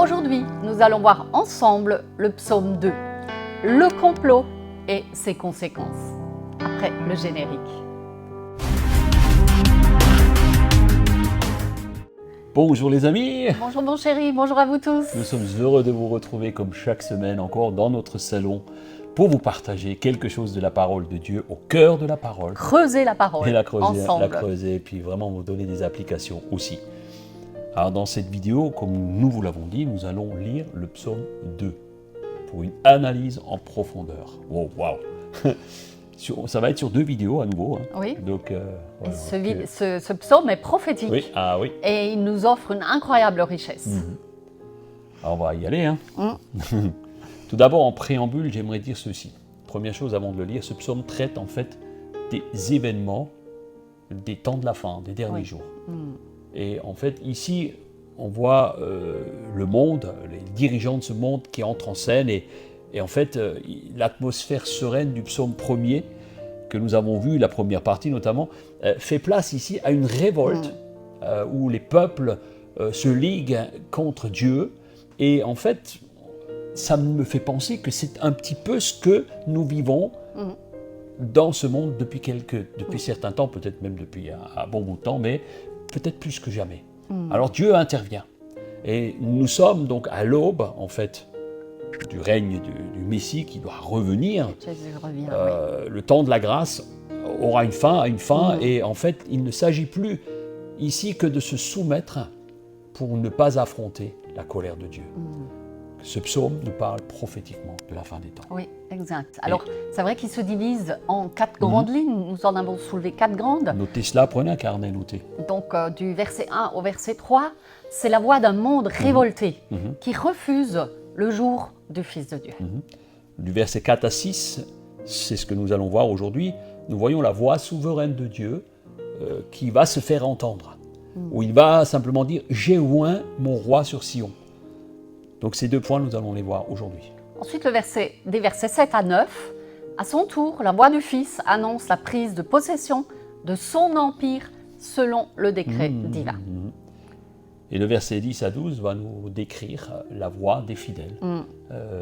Aujourd'hui, nous allons voir ensemble le psaume 2, le complot et ses conséquences, après le générique. Bonjour les amis. Bonjour mon chéri, bonjour à vous tous. Nous sommes heureux de vous retrouver comme chaque semaine encore dans notre salon pour vous partager quelque chose de la parole de Dieu, au cœur de la parole. Creuser la parole Et la creuser, ensemble. et puis vraiment vous donner des applications aussi. Alors dans cette vidéo, comme nous vous l'avons dit, nous allons lire le psaume 2 pour une analyse en profondeur. Wow, wow. Ça va être sur 2 vidéos à nouveau. Hein. Oui. Donc, Et ce psaume est prophétique. Oui, ah oui. Et il nous offre une incroyable richesse. Alors on va y aller. Hein. Tout d'abord, en préambule, j'aimerais dire ceci. Première chose avant de le lire, ce psaume traite en fait des événements des temps de la fin, des derniers jours. Et en fait, ici, on voit le monde, les dirigeants de ce monde qui entrent en scène et en fait, l'atmosphère sereine du psaume premier, que nous avons vu, la première partie notamment, fait place ici à une révolte où les peuples se liguent contre Dieu. Et en fait, ça me fait penser que c'est un petit peu ce que nous vivons dans ce monde depuis certains temps, peut-être même depuis un bon bout de temps, mais peut-être plus que jamais. Alors Dieu intervient. Et nous sommes donc à l'aube, en fait, du règne du Messie qui doit revenir. Jésus revient. Le temps de la grâce aura une fin, et en fait, il ne s'agit plus ici que de se soumettre pour ne pas affronter la colère de Dieu. Ce psaume nous parle prophétiquement de la fin des temps. Oui, exact. Alors, c'est vrai qu'il se divise en 4 grandes lignes. Nous en avons soulevé 4 grandes. Notez cela, prenez un carnet, notez. Donc, du verset 1 au verset 3, c'est la voix d'un monde révolté qui refuse le jour du Fils de Dieu. Du verset 4 à 6, c'est ce que nous allons voir aujourd'hui. Nous voyons la voix souveraine de Dieu qui va se faire entendre. Où il va simplement dire « J'ai oint mon roi sur Sion ». Donc ces 2 points, nous allons les voir aujourd'hui. Ensuite, des versets 7 à 9, à son tour, la voix du Fils annonce la prise de possession de son empire selon le décret divin. Et le verset 10 à 12 va nous décrire la voix des fidèles.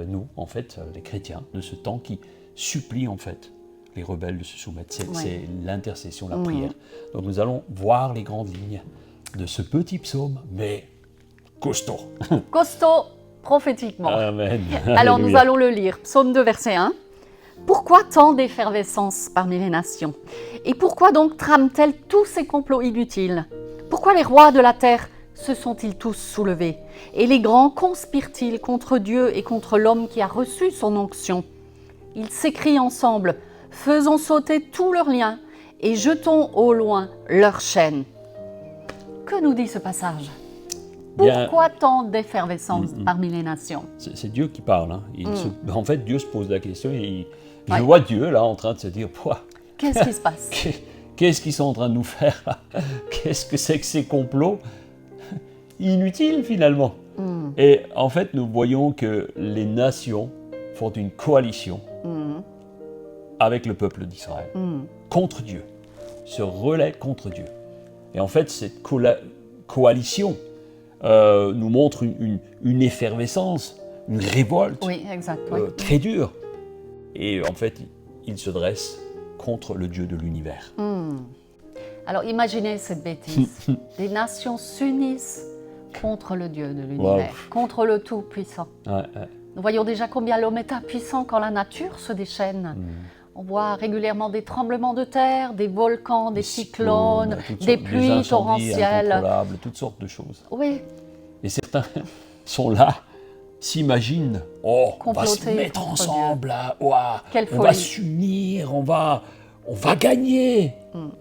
Nous, en fait, les chrétiens de ce temps qui supplient en fait les rebelles de se soumettre. C'est l'intercession, la prière. Donc nous allons voir les grandes lignes de ce petit psaume, mais costaud. Costaud prophétiquement. Amen. Alors nous allons le lire. Psaume 2, verset 1. Pourquoi tant d'effervescence parmi les nations? Et pourquoi donc trament-elles tous ces complots inutiles? Pourquoi les rois de la terre se sont-ils tous soulevés? Et les grands conspirent-ils contre Dieu et contre l'homme qui a reçu son onction? Ils s'écrient ensemble, faisons sauter tous leurs liens et jetons au loin leurs chaînes. Que nous dit ce passage? Pourquoi tant d'effervescence parmi les nations? C'est Dieu qui parle. Hein. En fait, Dieu se pose la question et je vois Dieu là en train de se dire « Qu'est-ce qui se passe? Qu'est-ce qu'ils sont en train de nous faire là? Qu'est-ce que c'est que ces complots inutiles finalement ?» Et en fait, nous voyons que les nations font une coalition avec le peuple d'Israël contre Dieu, se relaient contre Dieu. Et en fait, cette coalition nous montre une effervescence, une révolte très dure. Et en fait, il se dresse contre le Dieu de l'univers. Alors imaginez cette bêtise. Des nations s'unissent contre le Dieu de l'univers, contre le Tout-Puissant. Nous voyons déjà combien l'homme est impuissant quand la nature se déchaîne. On voit régulièrement des tremblements de terre, des volcans, des cyclones, des pluies torrentielles. Toutes sortes de choses. Oui. Et certains sont là, s'imaginent, on va se mettre ensemble, on va s'unir, on va gagner.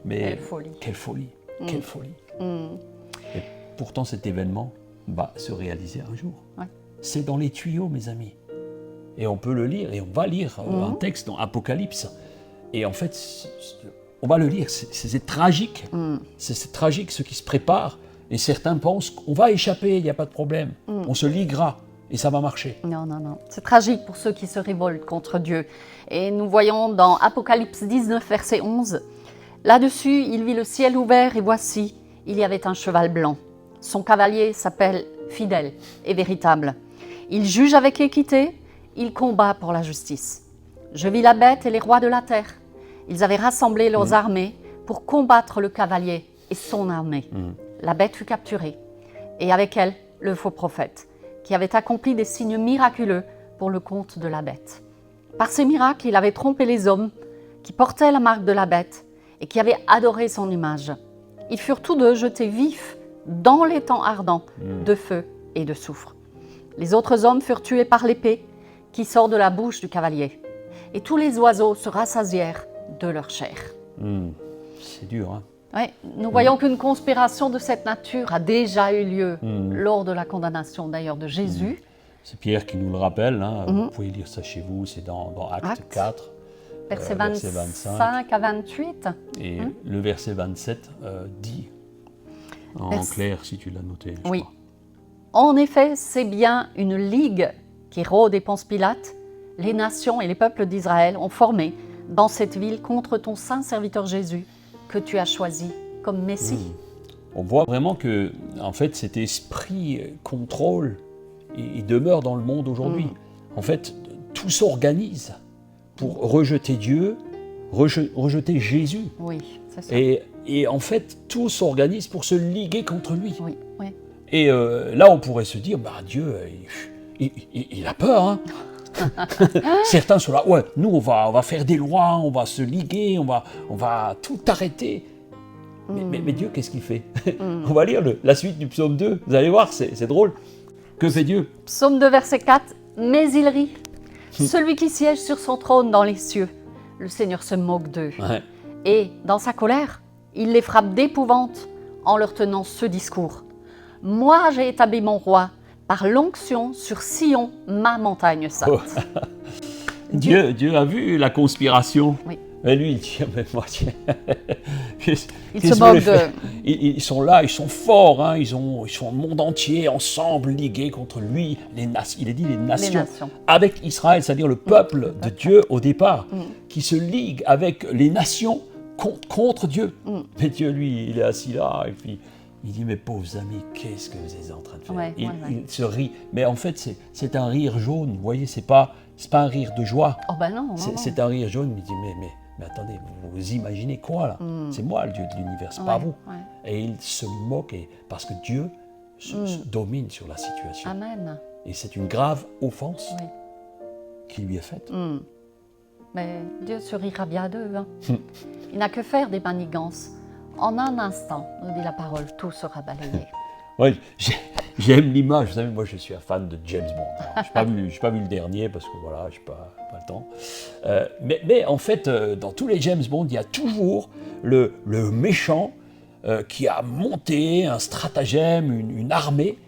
Mais quelle folie. Et pourtant cet événement va se réaliser un jour. C'est dans les tuyaux, mes amis. Et on peut le lire, et on va lire un texte dans Apocalypse. Et en fait, on va le lire, c'est tragique. C'est tragique ce qui se prépare. Et certains pensent qu'on va échapper, il n'y a pas de problème. On se liguera, et ça va marcher. Non. C'est tragique pour ceux qui se révoltent contre Dieu. Et nous voyons dans Apocalypse 19, verset 11, « Là-dessus, il vit le ciel ouvert, et voici, il y avait un cheval blanc. Son cavalier s'appelle fidèle et véritable. Il juge avec équité, il combat pour la justice. Je vis la bête et les rois de la terre. Ils avaient rassemblé leurs armées pour combattre le cavalier et son armée. La bête fut capturée, et avec elle, le faux prophète, qui avait accompli des signes miraculeux pour le compte de la bête. Par ces miracles, il avait trompé les hommes qui portaient la marque de la bête et qui avaient adoré son image. Ils furent tous deux jetés vifs dans les temps ardents de feu et de soufre. Les autres hommes furent tués par l'épée qui sort de la bouche du cavalier. Et tous les oiseaux se rassasièrent de leur chair. C'est dur, hein? Oui, nous voyons qu'une conspiration de cette nature a déjà eu lieu lors de la condamnation d'ailleurs de Jésus. C'est Pierre qui nous le rappelle, hein. Vous pouvez lire ça chez vous, c'est dans Actes 4. Versets verset 25 à 28. Et le verset 27 dit, en clair, si tu l'as noté, je Oui. crois. En effet, c'est bien une ligue qu'Hérode et Ponce Pilate, les nations et les peuples d'Israël ont formé dans cette ville contre ton saint serviteur Jésus, que tu as choisi comme Messie. On voit vraiment que, en fait, cet esprit contrôle il demeure dans le monde aujourd'hui. En fait, tout s'organise pour rejeter Dieu, rejeter Jésus. Oui, c'est ça. Et en fait, tout s'organise pour se liguer contre lui. Oui, oui. Et là, on pourrait se dire, bah, Dieu, il a peur. Hein. Certains sont là, ouais, nous, on va faire des lois, on va se liguer, on va tout arrêter. Mais Dieu, qu'est-ce qu'il fait? On va lire la suite du psaume 2. Vous allez voir, c'est drôle. Que fait Dieu? Psaume 2, verset 4. Mais il rit. Celui qui siège sur son trône dans les cieux, le Seigneur se moque d'eux. Ouais. Et, dans sa colère, il les frappe d'épouvante en leur tenant ce discours. Moi, j'ai établi mon roi par l'onction sur Sion, ma montagne sainte. Oh. Dieu a vu la conspiration. Oui. Et lui, il dit, mais moi, tiens, Il se moque de... Ils sont là, ils sont forts, hein, ils sont le monde entier, ensemble, ligués contre lui, il a dit les nations, avec Israël, c'est-à-dire le peuple de Dieu au départ, qui se ligue avec les nations contre Dieu. Mais Dieu, lui, il est assis là, et puis il dit, mes pauvres amis, qu'est-ce que vous êtes en train de faire? Il se rit, mais en fait, c'est un rire jaune, vous voyez, c'est pas un rire de joie. Oh ben non. C'est un rire jaune, il dit, mais attendez, vous imaginez quoi là? C'est moi le Dieu de l'univers, c'est pas vous. Ouais. Et il se moque parce que Dieu se domine sur la situation. Amen. Et c'est une grave offense qui lui est faite. Mais Dieu se rira bien d'eux. Hein. Il n'a que faire des manigances. En un instant, nous dit la parole, tout sera balayé. Oui, j'aime l'image. Vous savez, moi je suis un fan de James Bond. Je n'ai pas vu le dernier parce que voilà, je n'ai pas le temps. Mais en fait, dans tous les James Bond, il y a toujours le méchant qui a monté un stratagème, une armée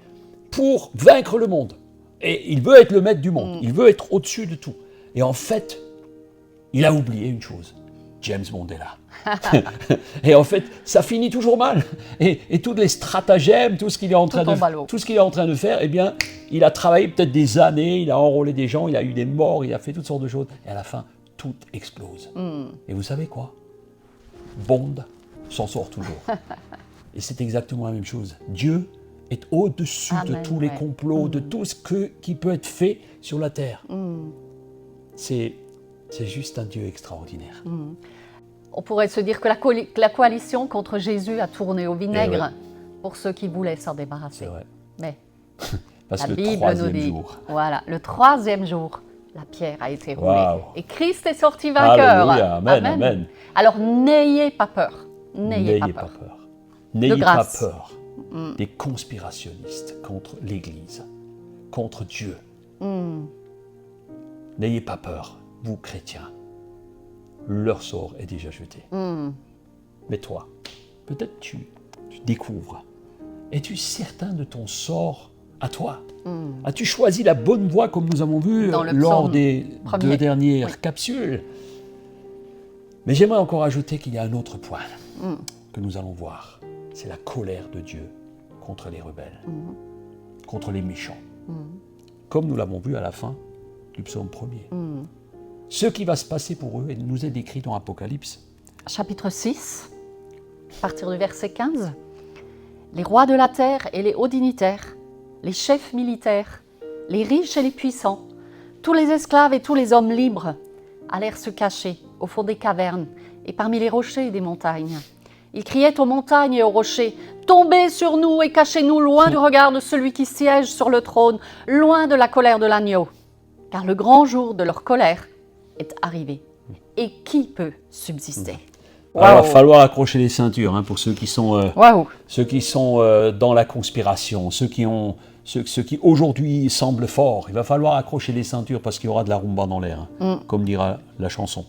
pour vaincre le monde. Et il veut être le maître du monde. Il veut être au-dessus de tout. Et en fait, il a oublié une chose. James Bond est là. Et en fait, ça finit toujours mal. Et tous les stratagèmes, tout ce qu'il est en train de faire, eh bien, il a travaillé peut-être des années, il a enrôlé des gens, il a eu des morts, il a fait toutes sortes de choses. Et à la fin, tout explose. Et vous savez quoi? Bond s'en sort toujours. Et c'est exactement la même chose. Dieu est au-dessus de tous les complots, de tout ce qui peut être fait sur la terre. C'est juste un Dieu extraordinaire. On pourrait se dire que la coalition contre Jésus a tourné au vinaigre pour ceux qui voulaient s'en débarrasser. C'est vrai. Mais parce la que Bible le troisième nous dit, jour. Voilà, le troisième jour, la pierre a été roulée. Wow. Et Christ est sorti vainqueur. Alléluia, amen. Alors n'ayez pas peur. N'ayez pas peur. N'ayez pas peur des conspirationnistes contre l'Église, contre Dieu. N'ayez pas peur, vous chrétiens. Leur sort est déjà jeté. Mais toi, peut-être tu découvres. Es-tu certain de ton sort à toi? As-tu choisi la bonne voie comme nous avons vu lors des 2 dernières capsules? Mais j'aimerais encore ajouter qu'il y a un autre point que nous allons voir. C'est la colère de Dieu contre les rebelles, contre les méchants. Comme nous l'avons vu à la fin du psaume 1er. Ce qui va se passer pour eux, il nous est décrit dans Apocalypse. Chapitre 6, à partir du verset 15. Les rois de la terre et les hauts dignitaires, les chefs militaires, les riches et les puissants, tous les esclaves et tous les hommes libres allèrent se cacher au fond des cavernes et parmi les rochers des montagnes. Ils criaient aux montagnes et aux rochers « Tombez sur nous et cachez-nous loin du regard de celui qui siège sur le trône, loin de la colère de l'agneau. Car le grand jour de leur colère est arrivé. Et qui peut subsister ?» Alors, il va falloir accrocher les ceintures hein, pour ceux qui sont, dans la conspiration, ceux qui aujourd'hui semblent forts. Il va falloir accrocher les ceintures parce qu'il y aura de la rumba dans l'air, comme dira la chanson.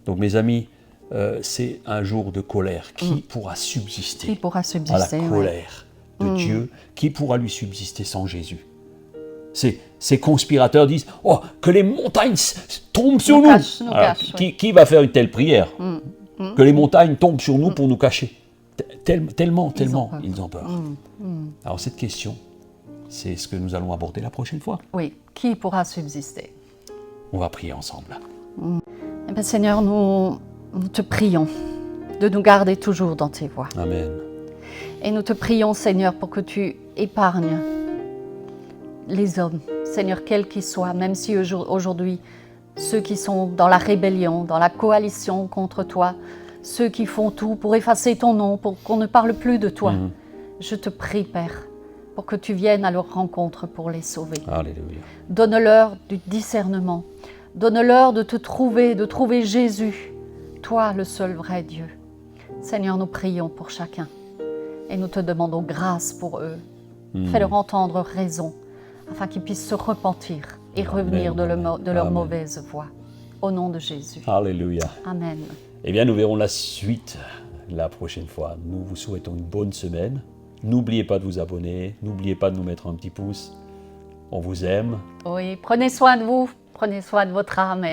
Donc mes amis, c'est un jour de colère. Qui pourra subsister, à la colère de Dieu? Qui pourra lui subsister sans Jésus? Ces conspirateurs disent « Oh, que les montagnes tombent sur nous !» Qui va faire une telle prière? Que les montagnes tombent sur nous pour nous cacher. Tellement, ils ont peur. Alors cette question, c'est ce que nous allons aborder la prochaine fois. Oui, qui pourra subsister? On va prier ensemble. Eh bien, Seigneur, nous te prions de nous garder toujours dans tes voies. Amen. Et nous te prions, Seigneur, pour que tu épargnes les hommes, Seigneur, quels qu'ils soient, même si aujourd'hui, ceux qui sont dans la rébellion, dans la coalition contre toi, ceux qui font tout pour effacer ton nom, pour qu'on ne parle plus de toi. Je te prie, Père, pour que tu viennes à leur rencontre pour les sauver. Alléluia. Donne-leur du discernement. Donne-leur de te trouver, de trouver Jésus, toi le seul vrai Dieu. Seigneur, nous prions pour chacun et nous te demandons grâce pour eux. Fais-leur entendre raison afin qu'ils puissent se repentir et revenir de leur mauvaise voie. Au nom de Jésus. Alléluia. Amen. Eh bien, nous verrons la suite la prochaine fois. Nous vous souhaitons une bonne semaine. N'oubliez pas de vous abonner. N'oubliez pas de nous mettre un petit pouce. On vous aime. Oui, prenez soin de vous. Prenez soin de votre âme.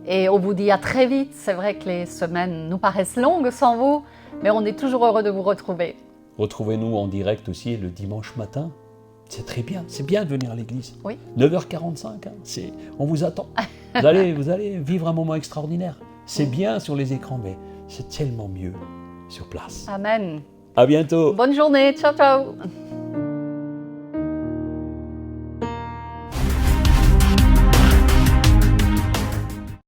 Et on vous dit à très vite. C'est vrai que les semaines nous paraissent longues sans vous, mais on est toujours heureux de vous retrouver. Retrouvez-nous en direct aussi le dimanche matin. C'est très bien, c'est bien de venir à l'église. Oui. 9h45, on vous attend. Vous allez vivre un moment extraordinaire. C'est bien sur les écrans, mais c'est tellement mieux sur place. Amen. À bientôt. Bonne journée, ciao ciao.